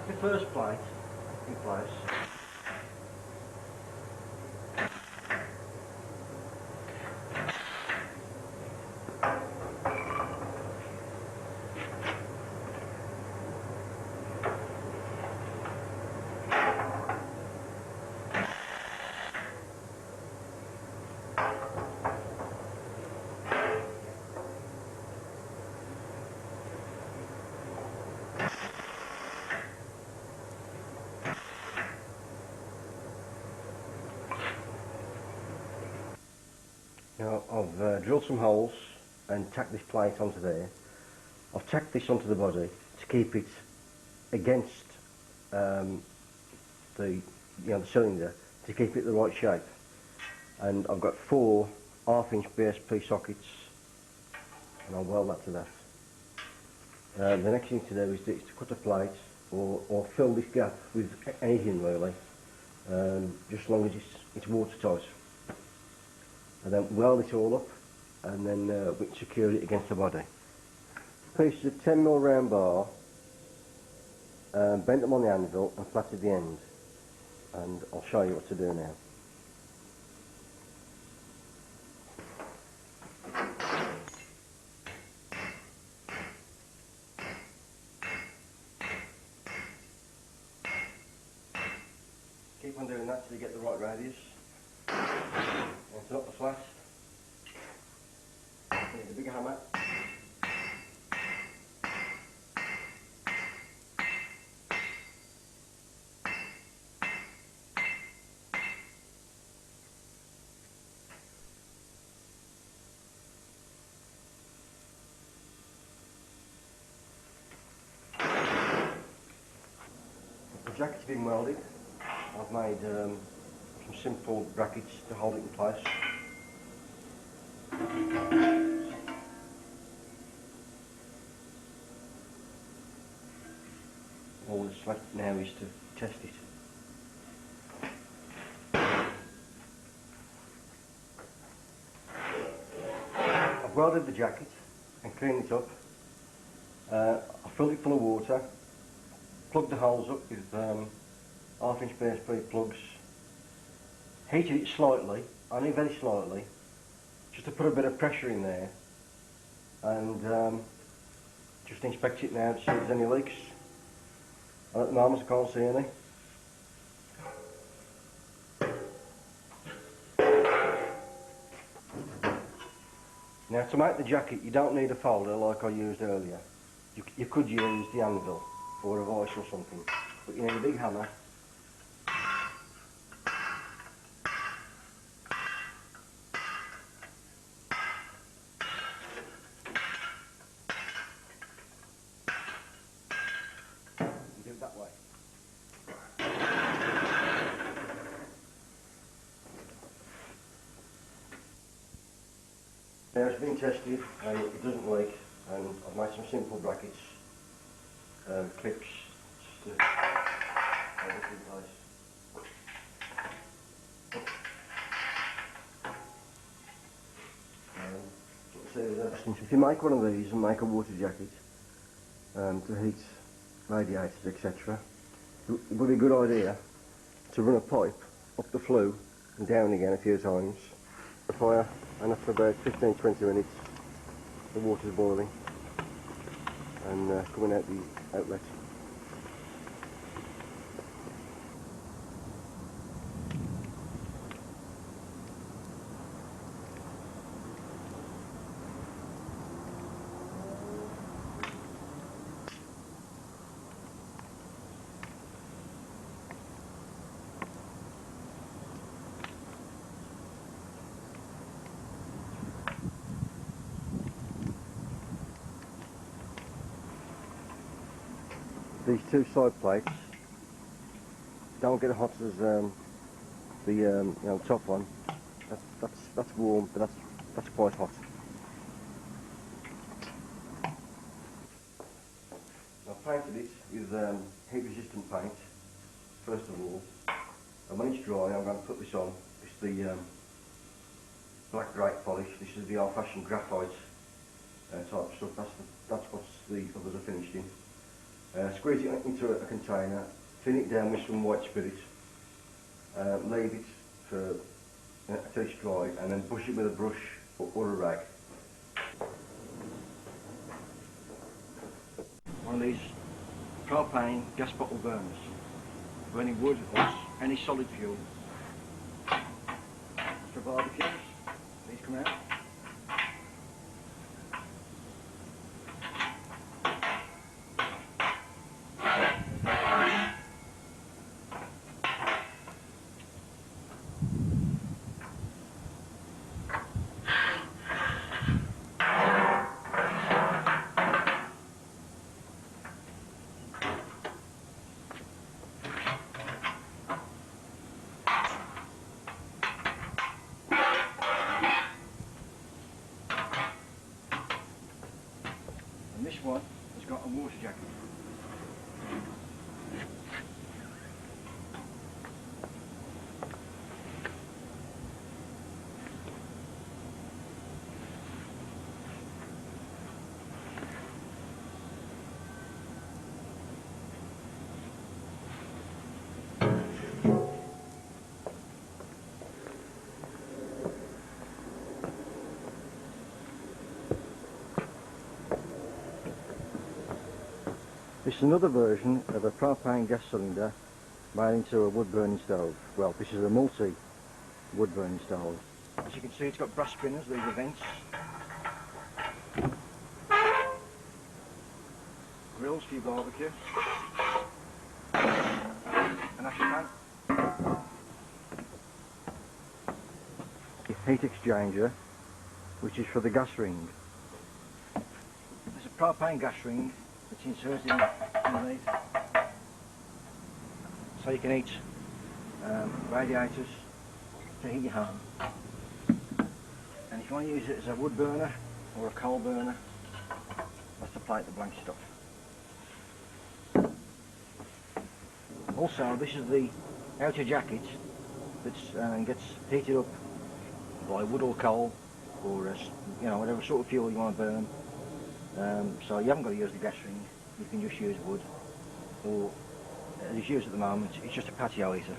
the first plate in place. Now I've drilled some holes and tacked this plate onto there. I've tacked this onto the body to keep it against the cylinder, to keep it the right shape. And I've got 4 half-inch BSP sockets, and I'll weld that to that. The next thing to do is to cut a plate or fill this gap with anything really, just as long as it's watertight. And then weld it all up, and then we secure it against the body. Pieces of 10mm round bar, bent them on the anvil and flatted the end, and I'll show you what to do now. Keep on doing that till you get the right radius. And it's not the flat. Need a bigger hammer. The jacket's been welded. I've made some simple brackets to hold it in place. All that's left now is to test it. I've welded the jacket and cleaned it up. I filled it full of water, plugged the holes up with half-inch BSP plugs, heated it slightly, only very slightly, just to put a bit of pressure in there, and just inspect it now to see if there's any leaks. And at the moment I can't see any. Now to make the jacket you don't need a folder like I used earlier. You could use the anvil or a vice or something, but you need a big hammer. Do it that way. Now it's been tested and it doesn't leak, and I've made some simple brackets, clips, just to hold it in place. If you make one of these and make a water jacket to heat radiators, etc., it would be a good idea to run a pipe up the flue and down again a few times. The fire, and after about 15-20 minutes the water's boiling and coming out the outlet. These 2 side plates don't get as hot as the top one. That's warm, but that's quite hot. I've painted it with heat resistant paint first of all, and when it's dry I'm going to put this on. It's the black grate polish. This is the old-fashioned graphite type stuff. That's what the others are finished in. Squeeze it into a container, thin it down with some white spirit, leave it for until it's dry, and then brush it with a brush or a rag. One of these propane gas bottle burners, burning wood or any solid fuel. For barbecues, these come out. And this one has got a water jacket. This is another version of a propane gas cylinder made into a wood burning stove. Well, this is a multi wood burning stove. As you can see, it's got brass spinners, these are vents. Grills for your barbecue. An ash pan. Heat exchanger, which is for the gas ring. There's a propane gas ring that's inserted underneath, so you can heat radiators to heat your home. And if you want to use it as a wood burner or a coal burner, that's the plate, the blank stuff. Also, this is the outer jacket that gets heated up by wood or coal, or you know, whatever sort of fuel you want to burn. So you haven't got to use the gas ring, you can just use wood, or as it's used at the moment, it's just a patio heater.